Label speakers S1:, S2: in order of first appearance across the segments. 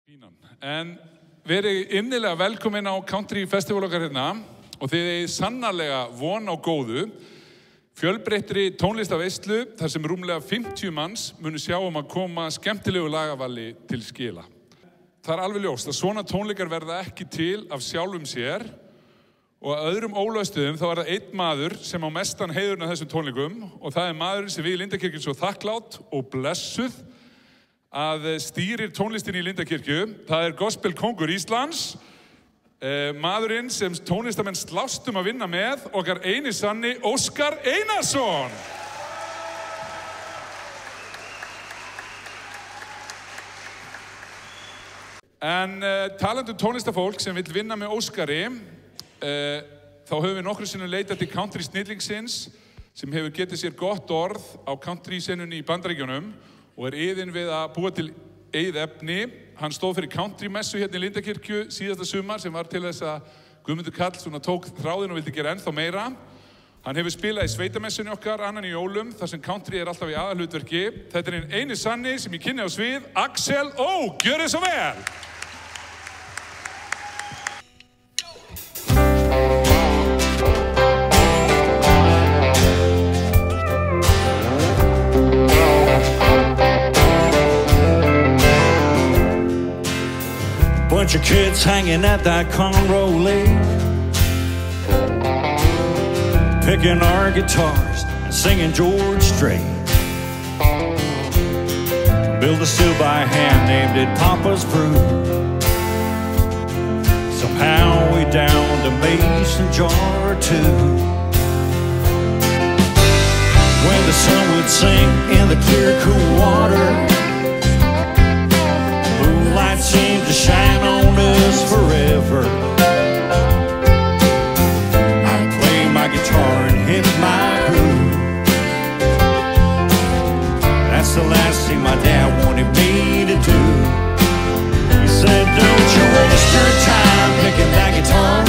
S1: Fínan. En verið innilega velkomin á Country Festival okkar hérna og þið eigið sannarlega von á góðu, fjölbreyttri tónlistaveislu þar sem rúmlega 50 manns munu sjá að koma skemmtilegu lagavalli til skila. Það er alveg ljóst að svona tónleikar verða ekki til af sjálfum sér og að öðrum ólaustuðum þá er það einn maður sem á mestan heiðurinn af þessum tónleikum og það er maðurinn sem við í Lindakirkju svo þakklátt og blessuð að stýrir tónlistin í Lindakirkju. Það er gospel kóngur Íslands, maðurinn sem tónlistamenn slást að vinna með, okkar eini sanni Óskar Einarsson. En talandi tónlistafólk sem vill vinna með Óskari, þá höfum við nokkru sinnum leitað til country snillingsins sem hefur getið sér gott orð á country senunni í Bandaríkjunum og er iðinn við að búa til eigið efni. Hann stóð fyrir country messu hérna í Lindakirkju síðasta sumar sem var til þess að Guðmundur Karl svona tók þráðinn og vildi gera ennþá meira. Hann hefur spilað í sveitamessunni okkar annan í jólum þar sem country er alltaf í aðalhlutverki. Þetta er hinn eini sanni sem ég kynni á svið, Axel Ó, gjörið svo vel!
S2: Bunch of kids hanging at that Conroe Lake, picking our guitars and singing George Strait. Built a still by hand, named it Papa's Brew. Somehow we downed a mason jar or two. When the sun would sink in the clear, cool water, moonlight seemed to shine on us forever. I'd play my guitar and hit my groove. That's the last thing my dad wanted me to do. He said, don't you waste your time picking that guitar.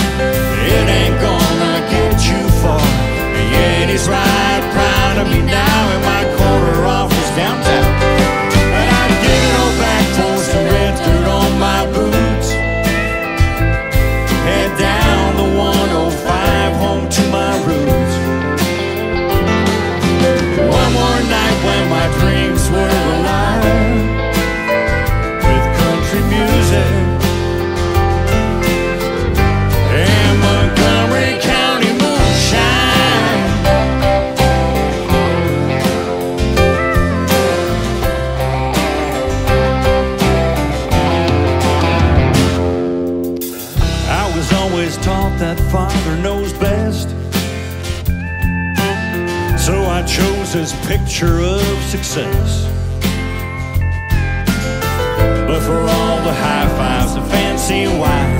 S2: It ain't gonna get you far. And yet he's right, proud of me now in my corner office downtown. And I dig it all back for some red dirt on my boots. Head down the 105 home to my roots. One more night when my dreams were alive with country music and Montgomery County moonshine. I was always taught that Father knows best, so I chose his picture of success. But for all the high fives and fancy wine,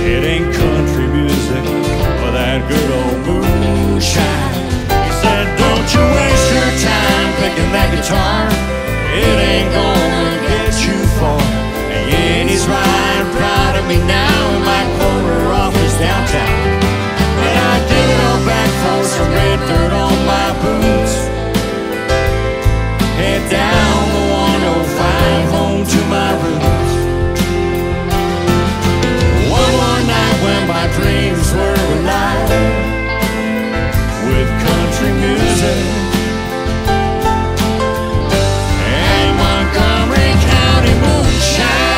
S2: it ain't country music or that good old moonshine. He said, don't you waste your time picking that guitar. It ain't gonna get you far. And yet he's right, proud of me now in my corner office downtown. And I dig it all back for some red dirt on my boots. Head down the 105 home to my roots. One more night when my dreams were alive with country music and Montgomery County moonshine.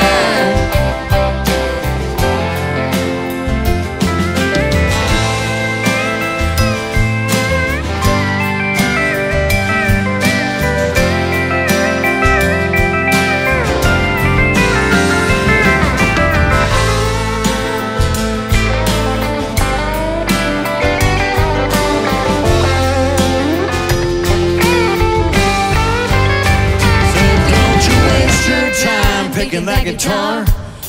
S2: Picking that guitar,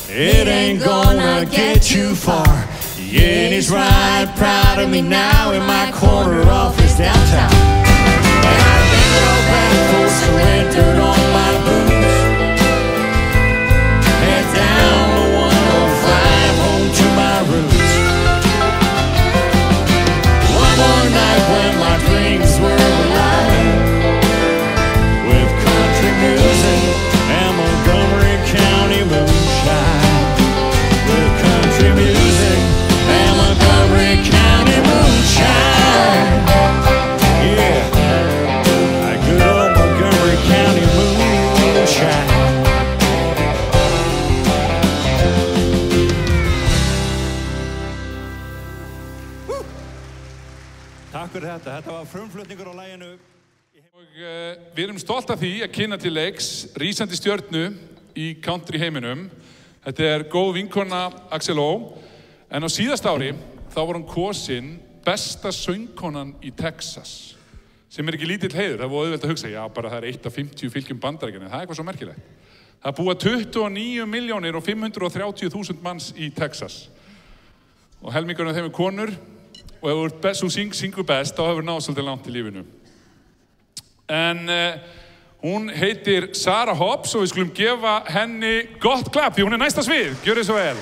S2: it ain't gonna get you far. Yeah, and he's right, proud of me now in my corner office downtown. And I dig it all back for some red dirt on my boots. Head down the 105 home to my roots. One more night when my dreams were alive with country music and Montgomery moonshine. Takk fyrir þetta. Þetta var frumflutningur á laginu.
S1: Og við erum stolt af því að kynna til leiks rísandi stjörnu í country heiminum. Þetta er góð vinkona Axel Ó. En á síðast ári þá var hún kosin besta söngkonan í Texas. Sem er ekki lítill heiður. Það var auðvelt að hugsa, já, bara það er 1 af 50 fylgjum Bandaríkjanna. Það er eitthvað svo merkilegt. Það búa 29.530.000 manns í Texas. Og helmingurinn af þeim er konur. Og ef þú syngur best, þá hefur náð svolítið langt í lífinu. En hún heitir Sarah Hobbs og við skulum gefa henni gott klapp því hún er næsta svið. Gjörðu svo vel.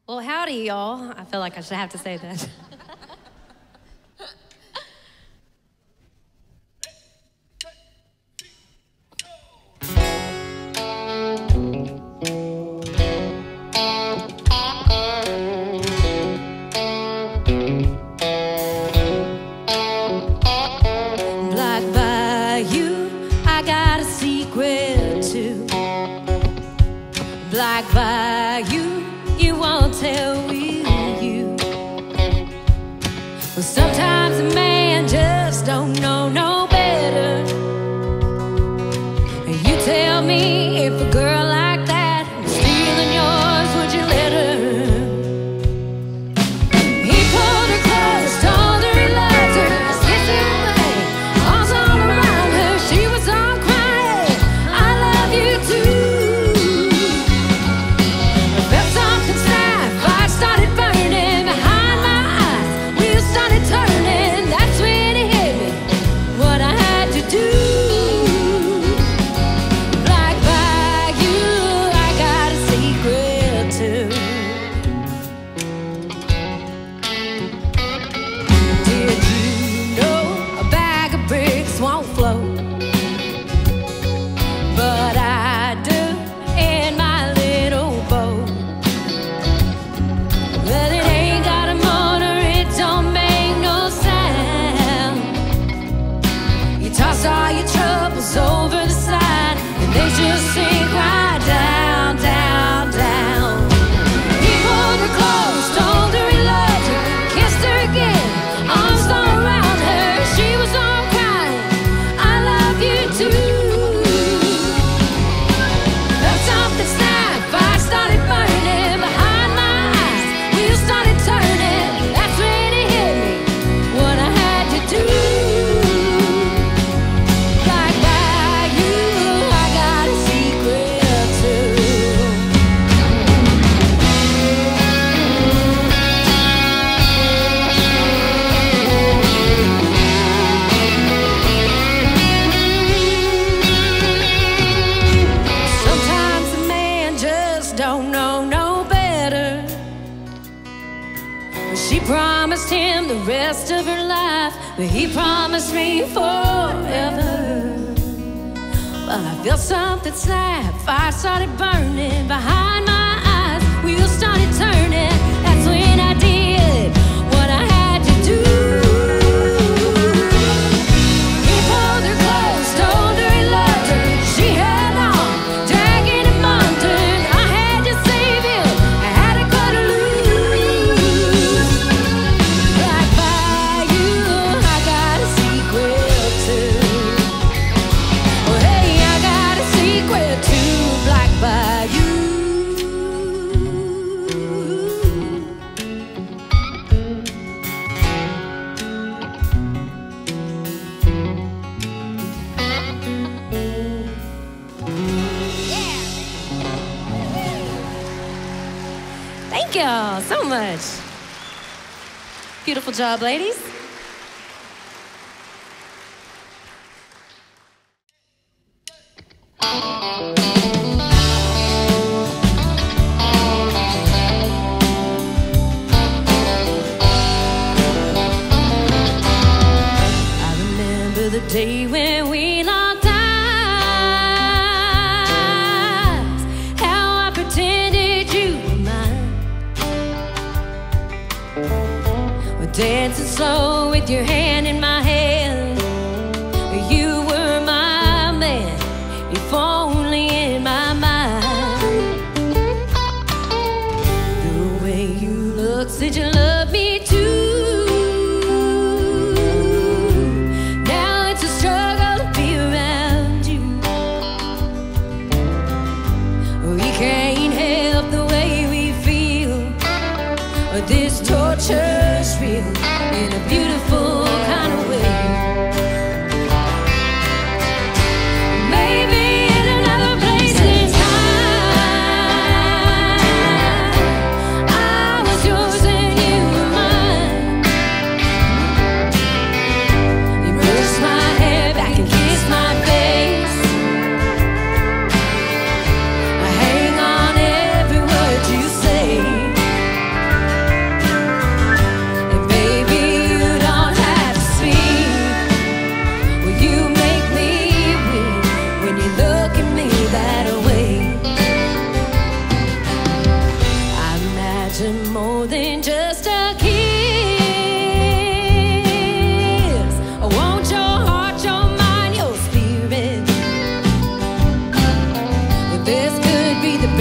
S3: Well, howdy, y'all. I feel like I should have to say that.
S4: Black Bayou, you won't tell you. Well, sometimes a man just don't know no better. You tell me if a girl like that was stealing yours, would you let her? He pulled her close, told her he loved her, kissed her away, arms all around her. She was all crying, I love you too. Started burning behind my eyes. Wheels started turning. That's when it hit me what I had to do. Black Bayou, I got a secret too. Did you know a bag of bricks won't float? But I do in my little boat. Well, it ain't got a motor, it don't make no sound. You toss all your troubles over the side, and they just sink right down, down, down. He pulled her close, told her he loved her, kissed her again, arms all around her. She was all crying, I love you too. Felt something snap, fire started burning behind my eyes. Wheels started turning, that's when it hit me what I had to do. Black Bayou, I got a secret too. Sometimes a man just don't know no better. She promised him the rest of her life, but he promised me forever. Well, I felt something snap, fire started burning behind my eyes, wheels started turning, that's when I did what I had to do. He pulled her close, told her he loved her, she held on, dragging him under. I had to save him, I had to cut her loose. Black Bayou, I got a secret too. Oh hey, I got a secret too. Black Bayou. Thank y'all so much. Beautiful job, ladies. I remember the day when we locked eyes, how I pretended you were mine. We're dancing slow with your hand in my hand. You were my man.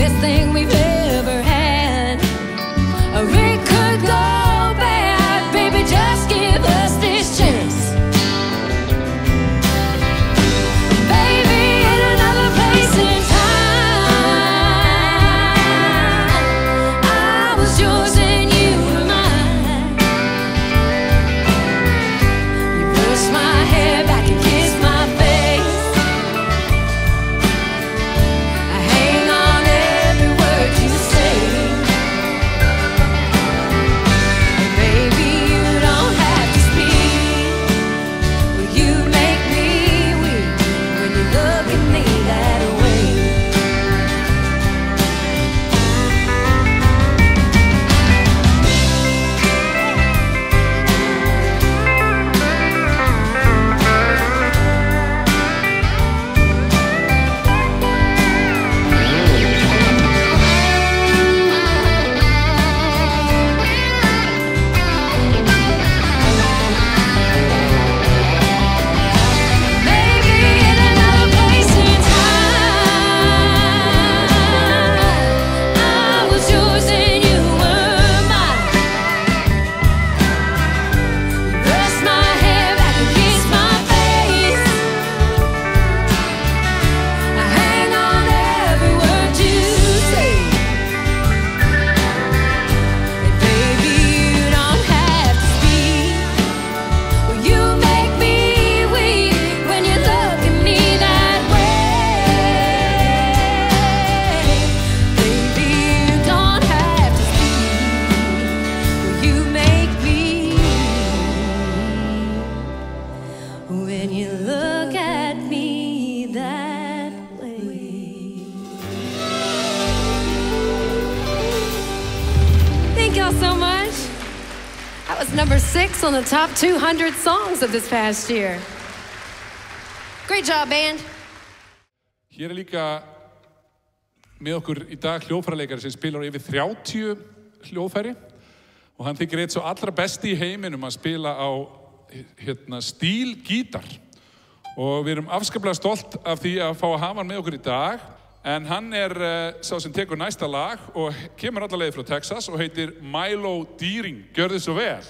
S4: best thing we've ever had. It could go bad, baby, just give us this chance. Baby, in another place in time, I was yours and you were mine. You brushed my hair back and kissed my face. I hang on every word you say. And baby, you don't have to speak, but you make me weak when you look at me that way. Maybe in another place in time, I was yours and you were mine. You brushed my hair back and kissed my face. I hang on every word you say. And baby, you don't have to speak. Well, you make me weak when you look at me that way. Baby, you don't have to speak. Well, you make me weak when you look at me that way. Thank y'all so much. That was number 6 on the top 200 songs of this past year. Great job, band.
S1: Hér líka með okkur í dag hljóðfæraleikari sem spilar á yfir 30 hljóðfæri og hann þykir eitt svo allra besti í heiminum að spila á stílgítar og við erum afskaplega stolt af því að fá að hafa hann með okkur í dag en hann sá sem tekur næsta lag og kemur alla leið frá Texas og heitir Milo Deering. Gjörðu svo vel.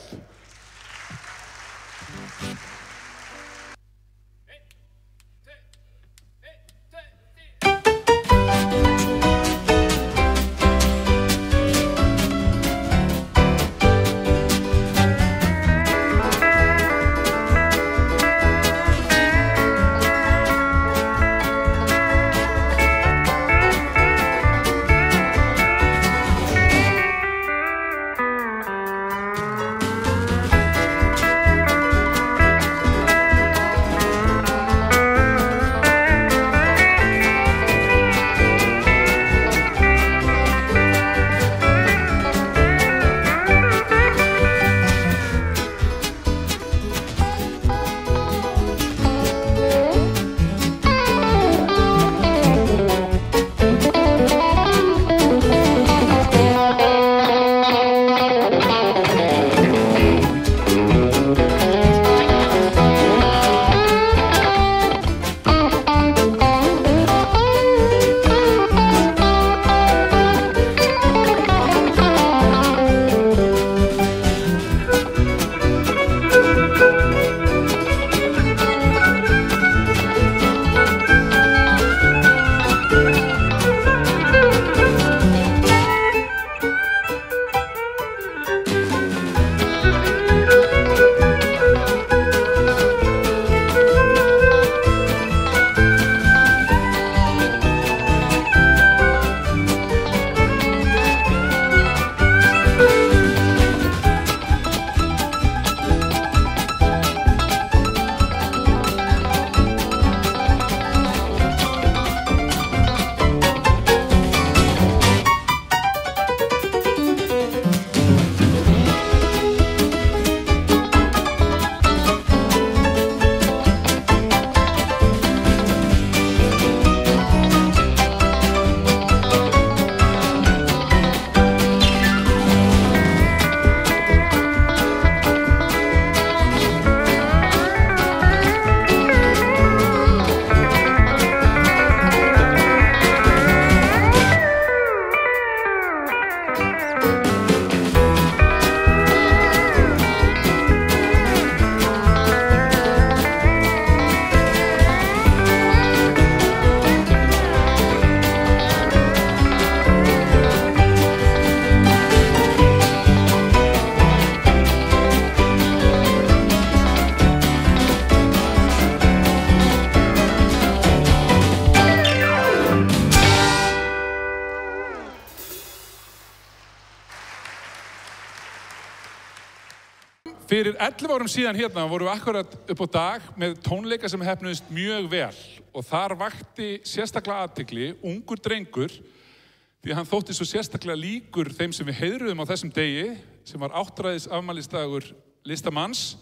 S1: fyrir 11 árum síðan hérna vorum við akkurat upp á dag með tónleika sem heppnuðist mjög vel og þar vakti sérstaklega athygli ungur drengur því að hann þótti svo sérstaklega líkur þeim sem við heiðruðum á þessum degi sem var áttræðis afmælisdagur listamanns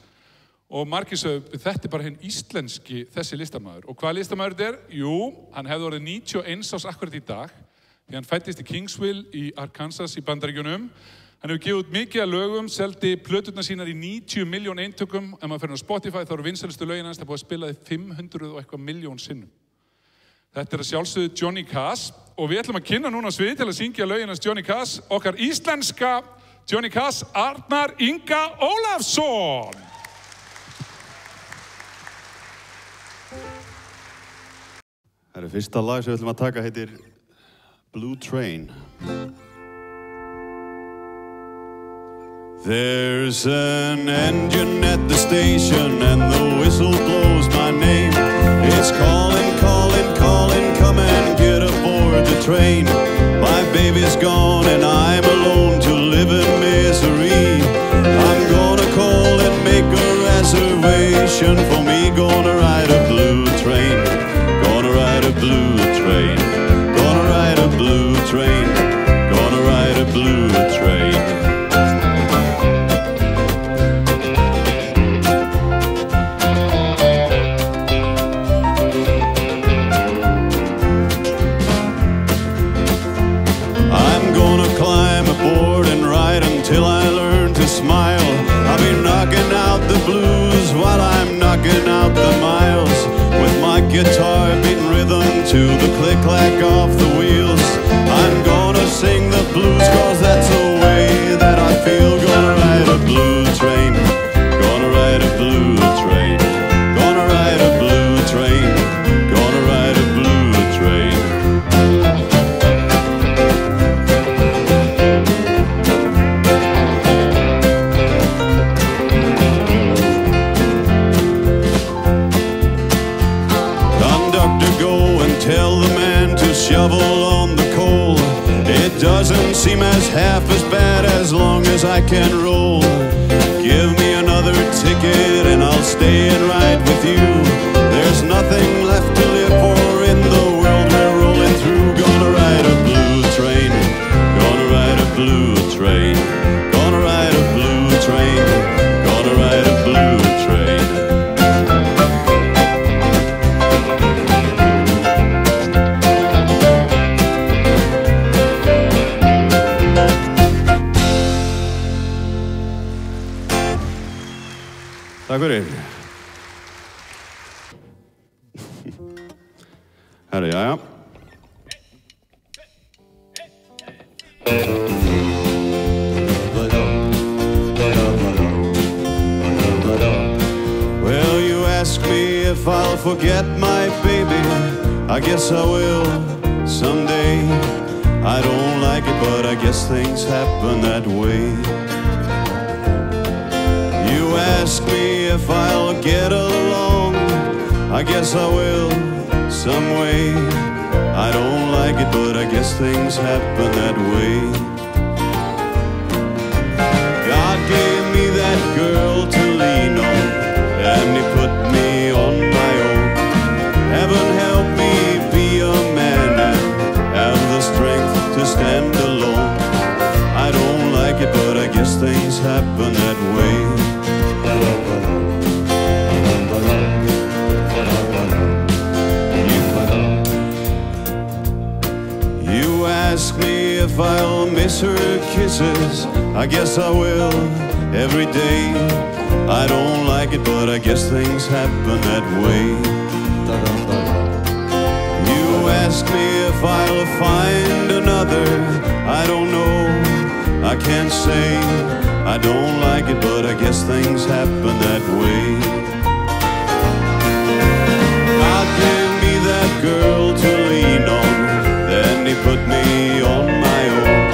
S1: og margir sögðu þetta bara hinn íslenski þessi listamaður og hvað listamaður þetta er? Jú, hann hefði orðið 91 árs akkurat í dag því hann fæddist í Kingsville í Arkansas í Bandaríkjunum. Hann hefur gefið út mikið af lögum, seldi plöturnar sínar í 90 milljón eintökum. Ef maður fer á Spotify þá eru vinsælustu lögin hans, það er búið að spila því 500 og eitthvað milljón sinnum. Þetta er að sjálfsögðu Johnny Cass og við ætlum að kynna núna á svið til að syngja lögin hans Johnny Cass, okkar íslenska Johnny Cass, Arnar Inga Ólafsson.
S5: Það er fyrsta lag sem við ætlum að taka heitir Blue Train. There's an engine at the station and the whistle blows my name. It's calling, calling, calling, come and get aboard the train. My baby's gone and I'm alone to live in misery. I'm gonna call and make a reservation for me. Gonna ride a blue train, gonna ride a blue train, gonna ride a blue train, gonna ride a blue train. Till I learn to smile, I'll be knocking out the blues while I'm knocking out the miles. With my guitar beating rhythm to the click-clack of the wheels. I'm gonna sing the blues cause that's the way that I feel. Gonna ride a blue train, gonna ride a blue train, gonna ride a blue train, gonna ride a blue train. Tell the man to shovel on the coal. It doesn't seem as half as bad as long as I can roll. Give me another ticket and I'll stay and ride with you. There's nothing left to live for in the world we're rolling through. Gonna ride a blue train, gonna ride a blue train, gonna ride a blue train, gonna ride a blue train. Takk fyrir. Herri, jæja. Well, you ask me if I'll forget my baby. I guess I will someday. I don't like it, but I guess things happen that way. You ask me if I'll get along. I guess I will some way. I don't like it, but I guess things happen that way. God gave me that girl to lean on, and He put me on my own. Heaven help me be a man and have the strength to stand alone. I don't like it, but I guess things happen that way. You ask me if I'll miss her kisses. I guess I will every day. I don't like it, but I guess things happen that way. You ask me if I'll find another. I don't know, I can't say. I don't like it, but I guess things happen that way. God gave me that girl to lean on, then He put me on my own.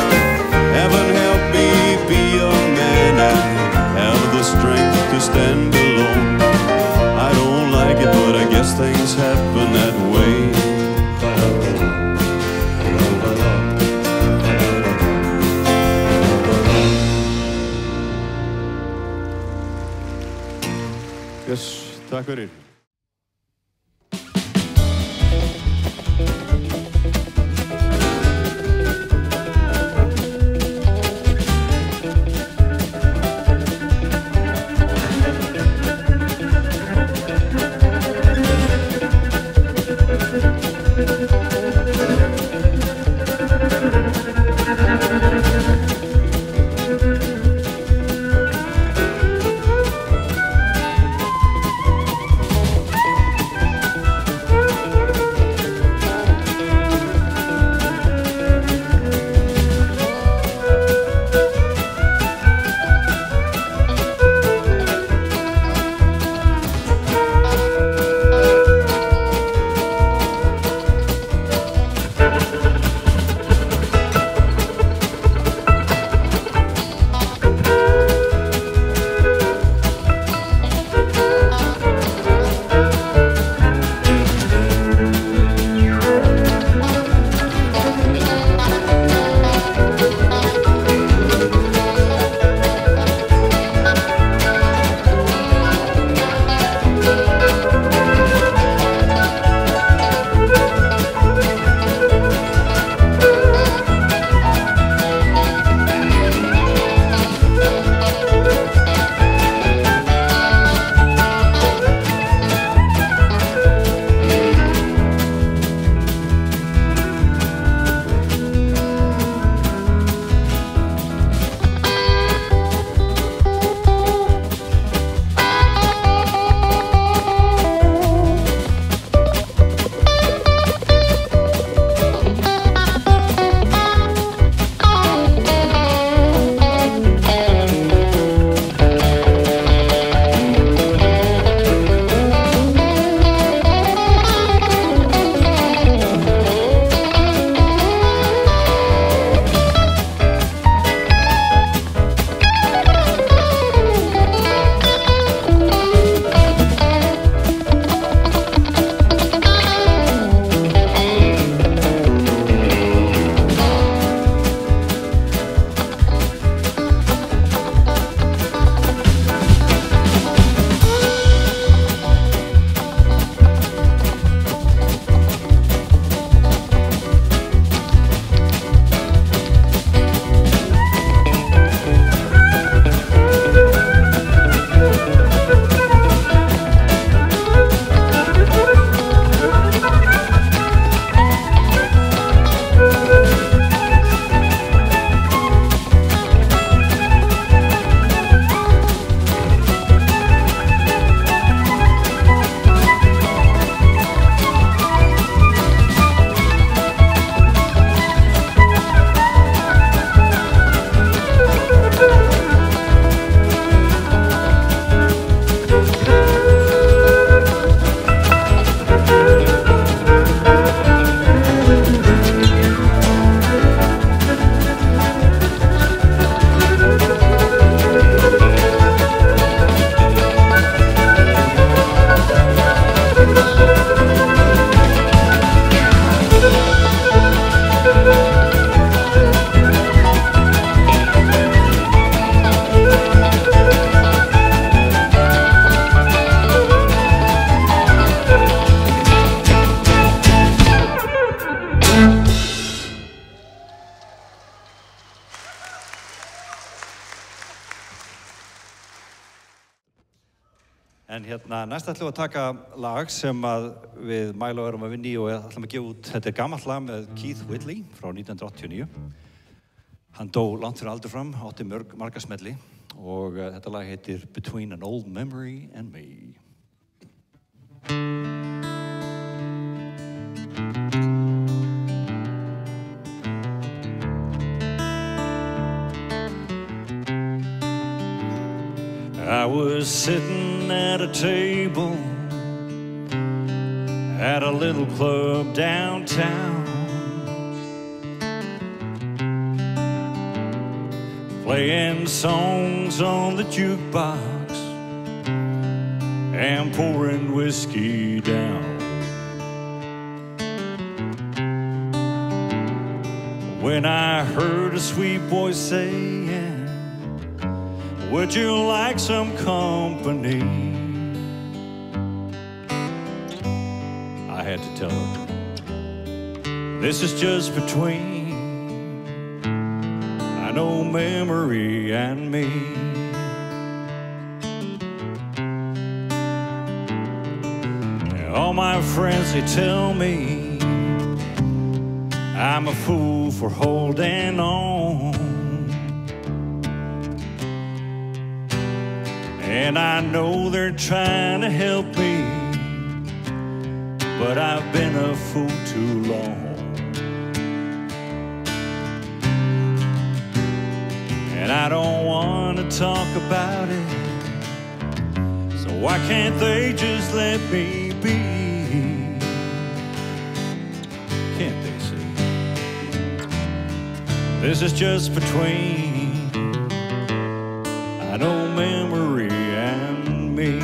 S5: Heaven help me be a man and have the strength to stand alone. I don't like it, but I guess things happen that way. Takk fyrir. En hérna, næst ætlum við að taka lag sem við Milo erum að vinna í og ætlum að gefa út. Þetta gamalt lag með Keith Whitley frá 1989. Hann dó langt fyrir aldur fram, átti marga smelli og þetta lag heitir Between an Old Memory and Me. I was sitting at a table at a little club downtown, playing songs on the jukebox and pouring whiskey down. When I heard a sweet voice saying, would you like some company?
S2: like to tell her. This is just between, I know, memory and me. All my friends, they tell me I'm a fool for holding on. And I know they're trying to help me, but I've been a fool too long. And I don't want to talk about it, so why can't they just let me be? Can't they see? This is just between, I know, memory and me.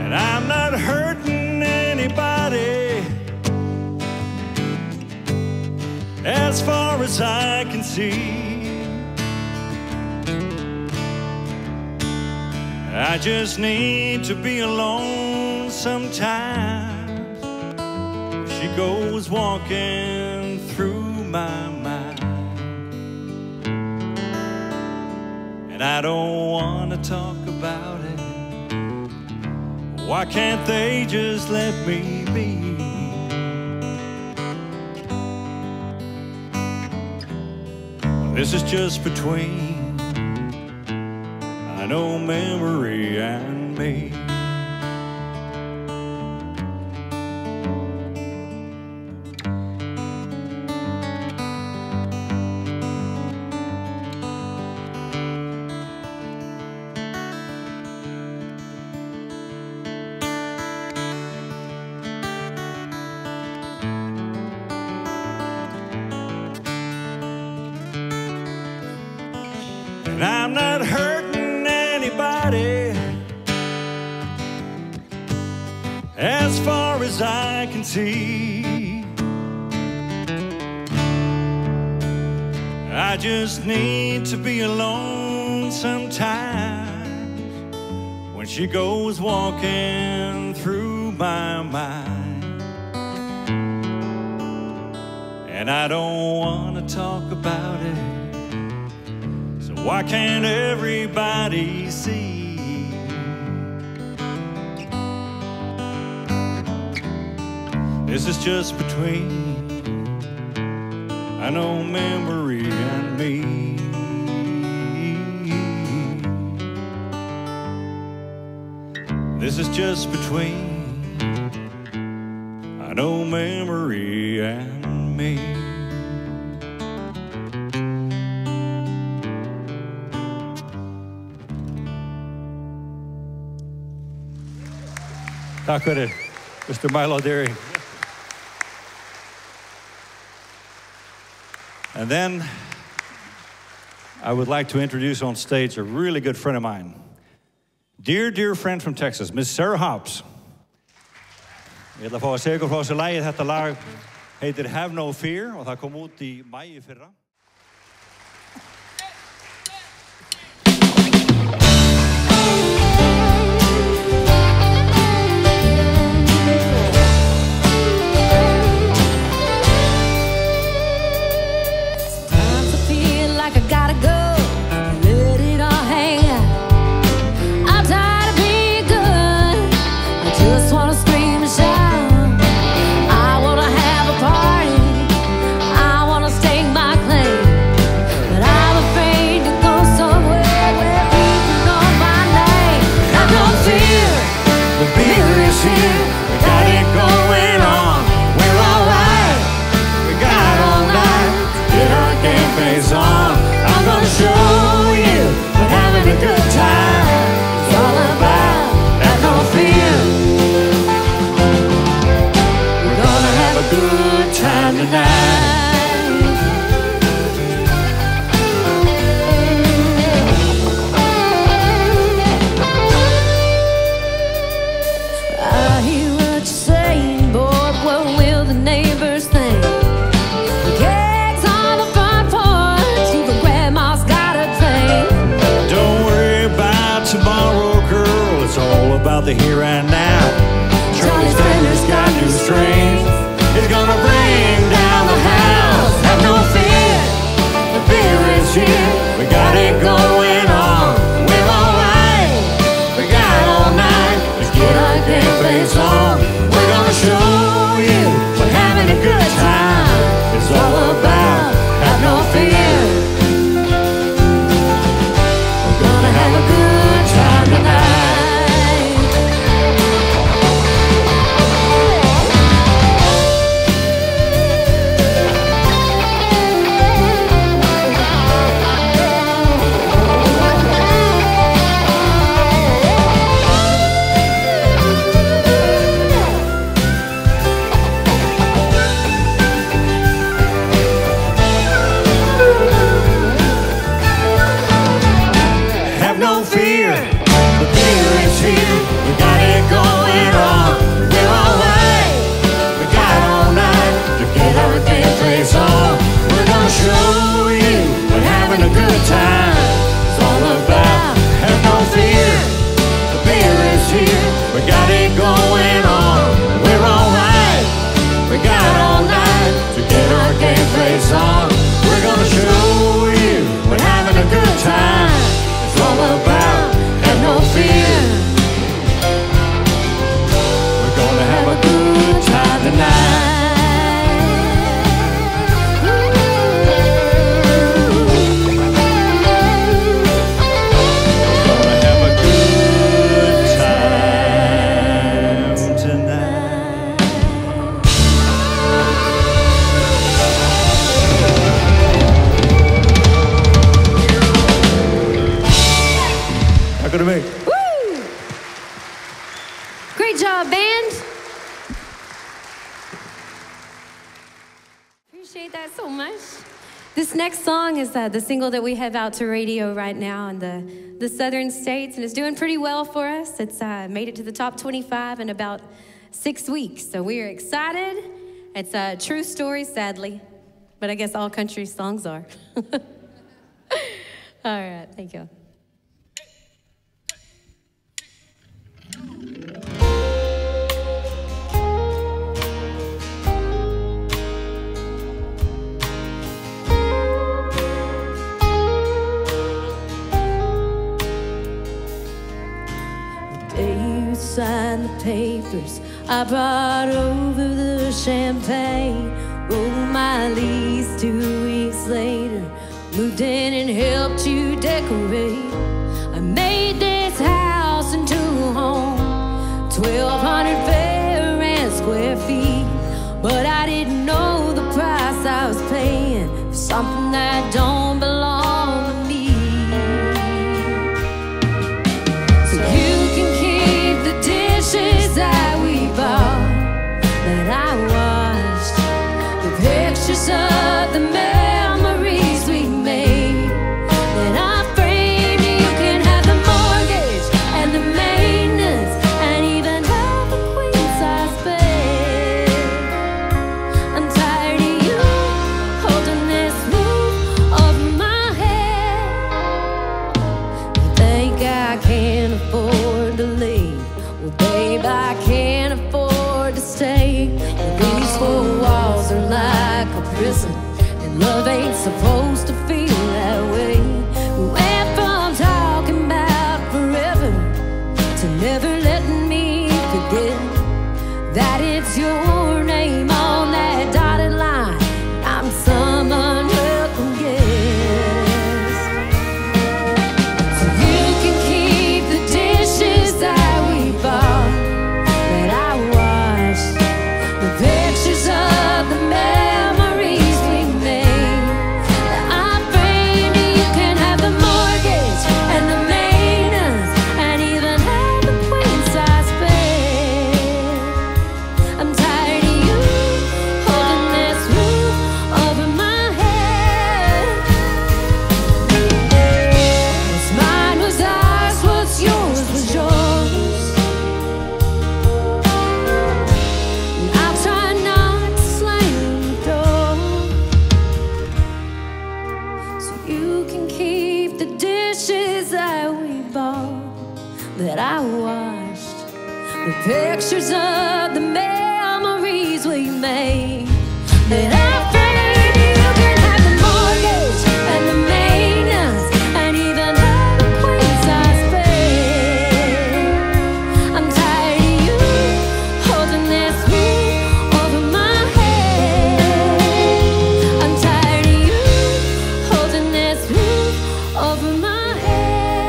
S2: And I'm not hurting anybody, as far as I can see. I just need to be alone sometimes. She goes walking through my mind, and I don't want to talk about it. Why can't they just let me be? This is just between, I know, memory and me. And I'm not hurting anybody, as far as I can see. I just need to be alone sometimes when she goes walking through my mind. And I don't want to talk about it, so why can't everybody see? This is just between, I know, memory and me. This is just between, I know, memory and me. Tack för det, Mr. Milo Deary. And then I would like to introduce on stage a really good friend of mine. Dear, dear friend from Texas, Miss Sarah Hobbs. Ég ætla að fá að segja ykkur frá þessu lagi. Þetta lag heitir Have No Fear og það kom út í maí í fyrra. The here and now.
S3: appreciate that so much. This next song is the single that we have out to radio right now in the southern states, and it's doing pretty well for us. It's made it to the top 25 in about 6 weeks, so we are excited. It's a true story, sadly, but I guess all country songs are. All right, thank you.
S4: Signed the papers, I brought over the champagne, wrote my lease 2 weeks later, moved in and helped you decorate. I made this house into a home, 1,200 fair and square feet, but I didn't know the price I was paying for something that don't belong to me. So you can keep the dishes that we bought, that I washed, the pictures of the memories we made, that I framed. You can have the mortgage and the maintenance, and even have the queen size bed. I'm tired of you holding this roof over my head. You think I can't afford to leave? Well, babe, I can't afford to stay. These 4 walls are like a prison, and love ain't supposed to feel that way. We went from talking about forever to never letting me forget that it's your name on that dotted line. I'm some unwelcome guest. So you can keep the dishes that we bought, that I washed, the pictures of the memories we made, that I framed. You can have the mortgage and the maintenance, and even have the queen size bed. I'm tired of you holding this roof over my head. What's mine was ours, what's yours was yours. And I'll try not to slam the door, so you can keep the dishes that we bought, that I washed, the pictures of the memories we made, that I framed. You can have the mortgage and the maintenance, and even have the queen size bed. I'm tired of you holding this roof over my head. I'm tired of you holding this roof over my head.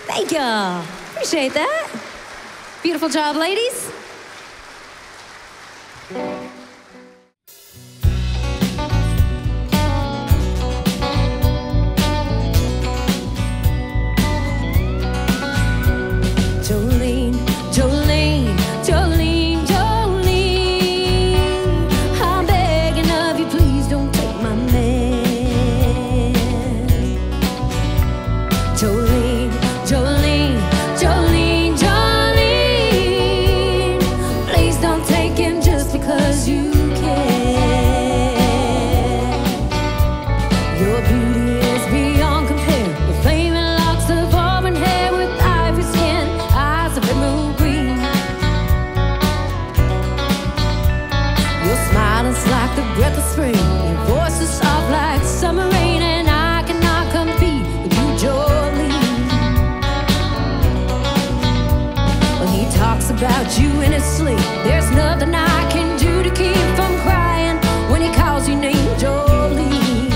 S3: Thank you. Appreciate that. Beautiful job, ladies.
S4: Jolene, Jolene, Jolene, Jolene, I'm begging of you, please don't take my man. Jolene, Jolene, Jolene, Jolene, please don't take him just because you can. Your beauty is beyond compare, with flaming locks of auburn hair, with ivory skin, eyes of emerald green. Your smile is like the breath of spring, your voice is soft like summer rain, and I cannot compete with you, Jolene. When he talks about you in his sleep, there's nothing I can do to keep from crying when he calls your name, Jolene.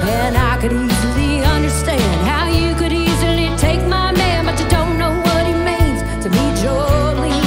S4: And I could easily understand how you could easily take my man, but you don't know what he means to me, Jolene.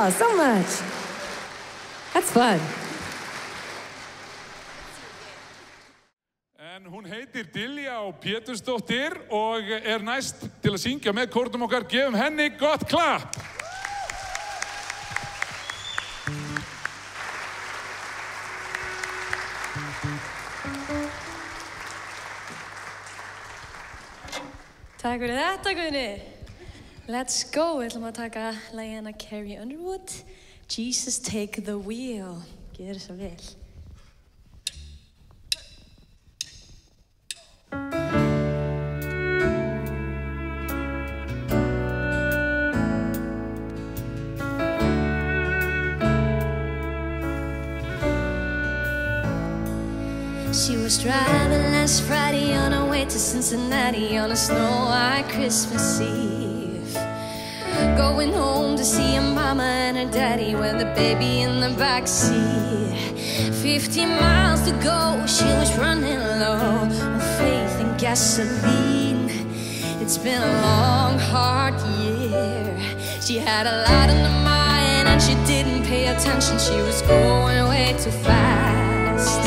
S3: y'all so much. That's fun.
S1: En hún heitir Diljá Pétursdóttir og næst til að syngja með kórnum okkar. Gefum henni gott klapp.
S6: Takk fyrir þetta, Guðni. Let's go. Við ætlum að taka lagið hennar Carrie Underwood. Jesus Take the Wheel. Gjörðu svo vel.
S4: She was driving last Friday on her way to Cincinnati on a snow-white Christmas Eve, going home to see her mama and her daddy with the baby in the backseat. 50 miles to go, she was running low on faith and gasoline. It's been a long, hard year. She had a lot on her mind and she didn't pay attention. She was going way too fast.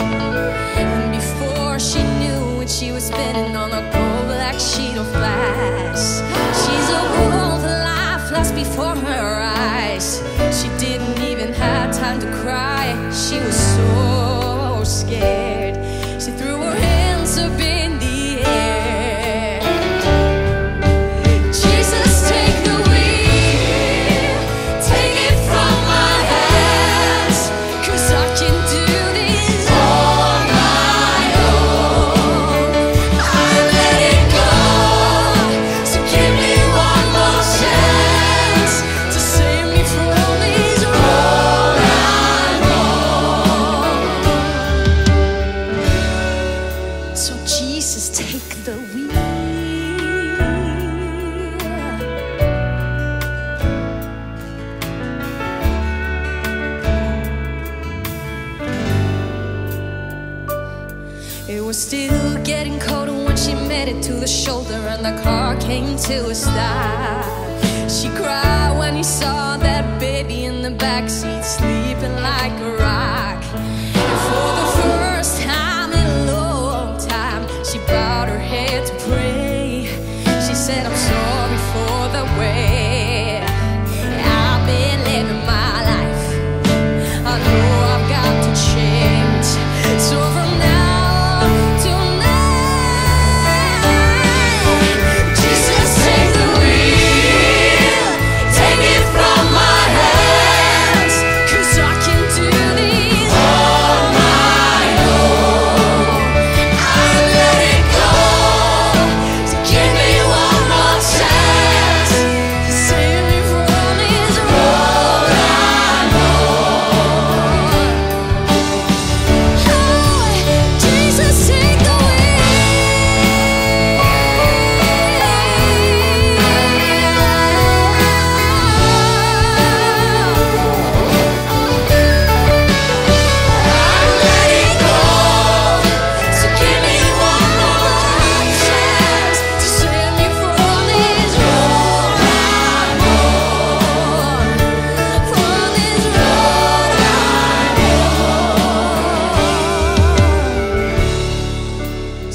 S4: And before she knew it, she was spinning on a cold black sheet of glass. She's a world of life lost before her eyes. She didn't even have time to cry. She was so scared. She threw her hands up in the air. Jesus, take the wheel, take it from my hands, 'cause I can do this on my own. I let it go, so give me one more chance to save me from this road I'm on. So Jesus, take the wheel. It was still getting colder when she made it to the shoulder and the car came to a stop. She cried when he saw that baby in the backseat sleeping like a rock. And for the first time in a long time, she bowed her head to pray. She said, I'm sorry for the way I've been living my life. I know I've got to change. So from now tonight, Jesus, take the wheel, take it from my hands, 'cause I can do this on my own. I let it go, so give me one more chance to save me from this road I'm on. Jesus, take the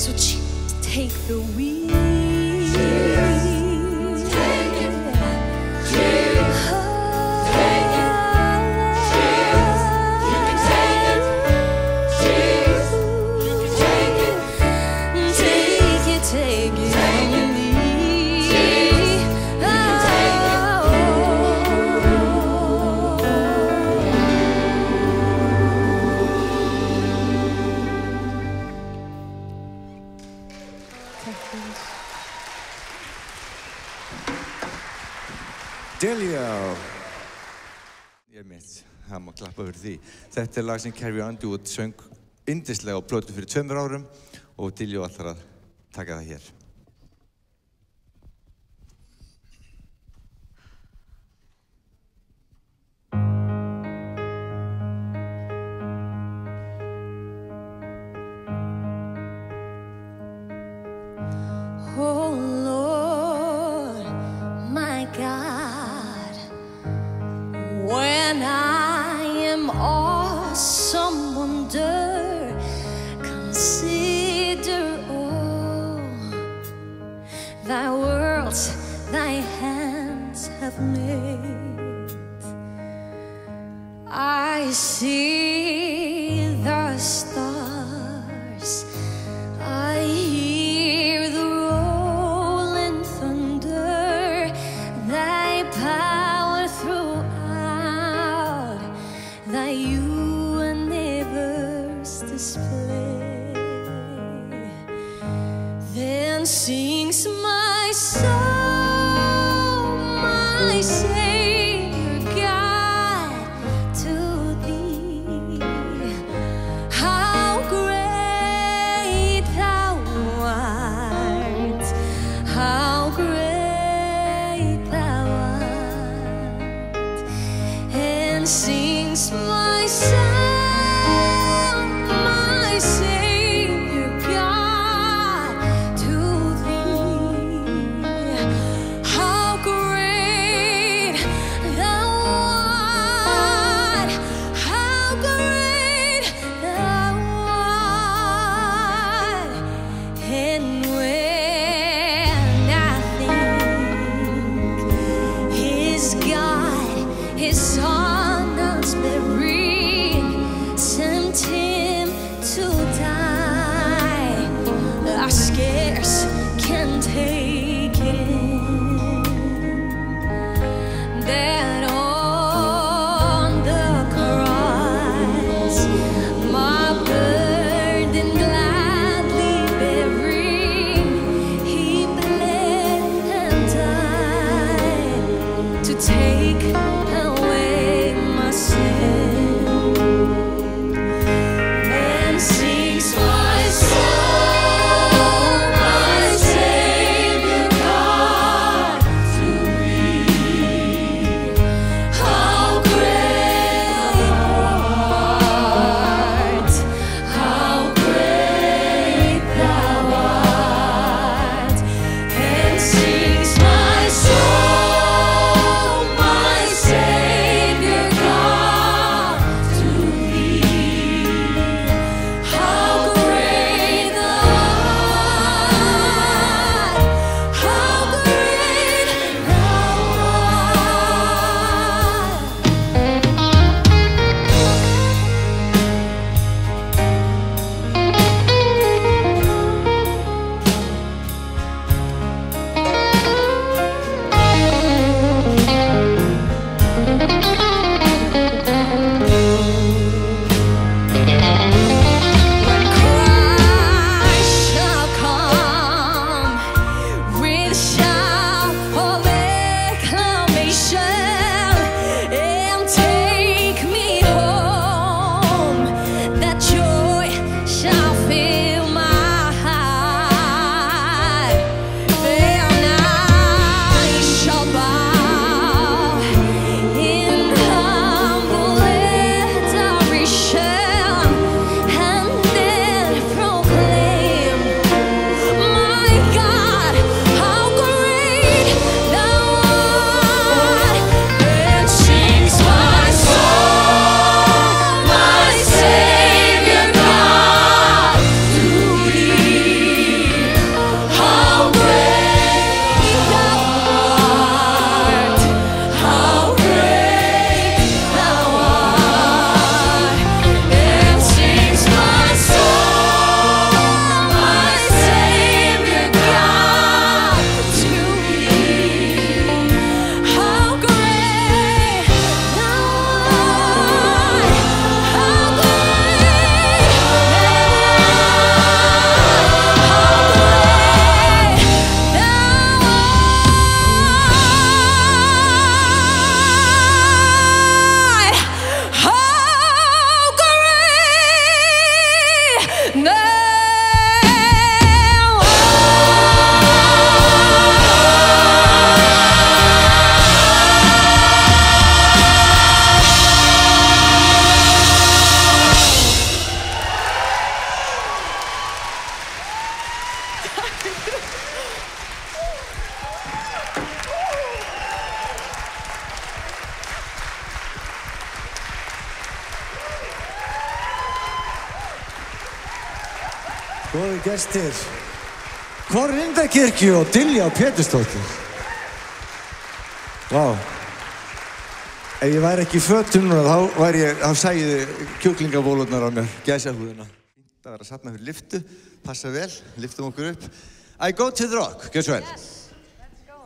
S4: So Jesus, take the wheel. Take it. Take it. You can take it. You can take it. Take it, take it.
S7: Diljá. Ég mitt, það má klappa fyrir því. Þetta er lag sem Carrie Underwood söng yndislega á plötu fyrir 2 árum og Diljá ætlar að taka það hér.
S4: Oh Lord, my God, when and I am awesome wonder. Consider all thy worlds thy hands have made. I see the stars, I hear the rolling thunder, thy power throughout thy universe display. Then sings my soul, my Savior God, to thee. How great thou art, how great thou art. And sings my soul, my Savior God, to thee. How great thou art, how great thou art. And when I think His God, His Son unsparing, sent Him to die, I scarce can take it. That on the cross, my burden gladly bearing, He bled and died to take away my sin. And sings my soul, my Savior God, to thee. How great thou art, how great thou art. And sings my soul, my Savior God, to thee. How great thou art, how great thou art. When Christ shall come with shout of acclamation and take me home, that joy shall fill my heart. Then I shall bow in humble adoration and then proclaim, my God, how great thou art. And sings my soul, my Savior God, to thee. How great thou art, how great thou art. And sings my soul, my Savior God, to thee. How great thou art, how great
S7: Góði gestir, Korindakirkju og Diljá Pétursdóttir. Vá. Ef ég væri ekki í fötum núna, þá sæði kjúklingabólurnar á mér, gæsahúðina. Það var að safna fyrir lyftu, passa vel, lyftum okkur upp. I go to the rock, gjör svo vel.
S6: Yes, let's go.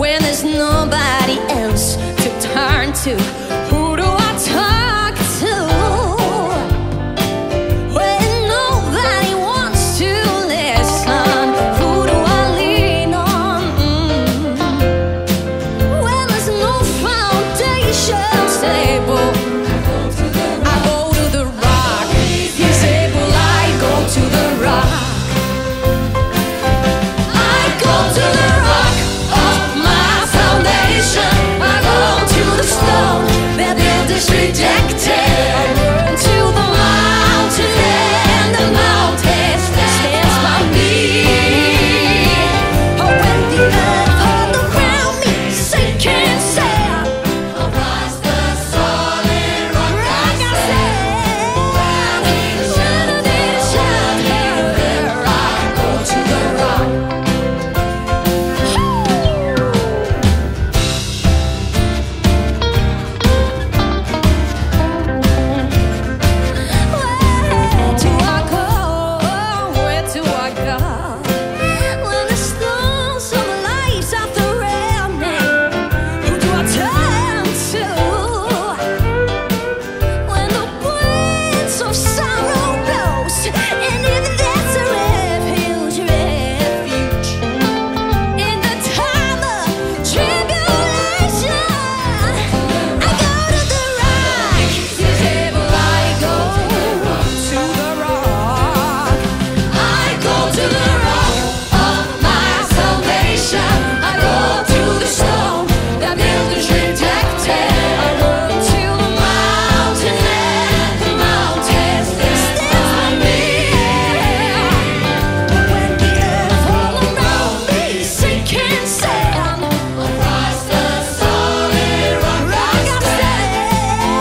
S4: When there's nobody else to turn to, who do I talk to? When nobody wants to listen, who do I lean on? When there's no foundation stable, I go to the rock. He's able, I go to the rock. I go to the rock of my foundation. I go to the stone that built is rejected. I run to the mountain and the mountain stands by me. Oh, when the earth all around me sinking sand, I'll rise the solid rock I stand. When the shadow is shattered, I go to the rock. Where do I go? Where do I go? When the storms of life are threatening, who do I turn to? When the winds of sorrow blows, and if there's a refuge, in the time of tribulation, I go to the rock. He's able, I go to the rock. I go to the rock of my salvation. I go to the stone that builders rejected. I run to the mountain and the mountain stands by me. When the earth all around me sinking sand, I'll rise the solid rock I stand.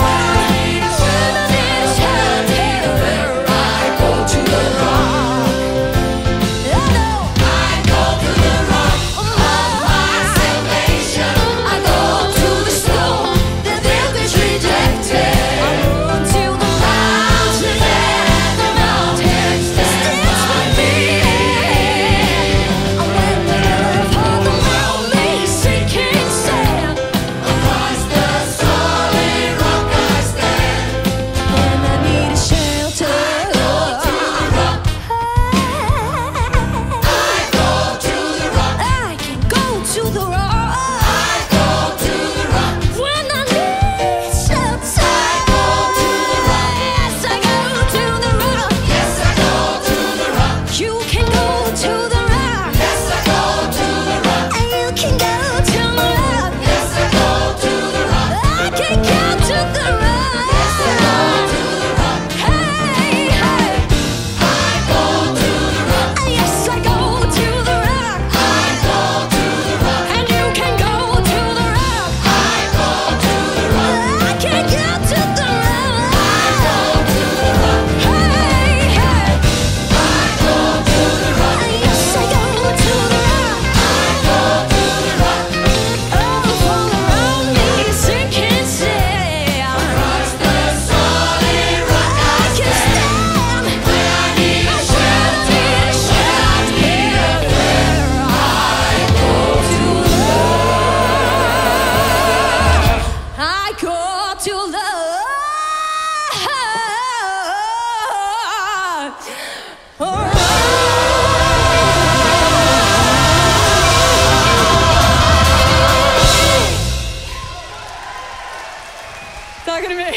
S4: When the shadow is shattered, I go to the rock. I know I go to the rock of my salvation. I go to the stone that builders rejected. I run to the mountain and the mountain stands by me. When the earth all around me sinking sand, I'll rise the solid rock I stand. When I need a shelter, I go to the rock. I go to the rock. I can go to the rock. I go to the rock. When I need shelter, I go to the rock. Yes, I go to the rock. Yes, I go to the rock. You can go to the rock. Yes, I go to the rock. And you can go to the rock. Yes, I go to the rock. I can go to the rock. Yes, I go to the rock. Hey, hey. I go to the rock. Yes, I go to the rock. I go to the rock. And you can go to the rock. I go to the rock. I can go to the rock. I go to the rock. Hey, hey. I go to the rock. Yes, I go to the rock. I go to the rock. Oh, all around me sinking sand. Rise the solid rock I can stand. When I need a shelter, I go to the
S6: Takk fyrir mig.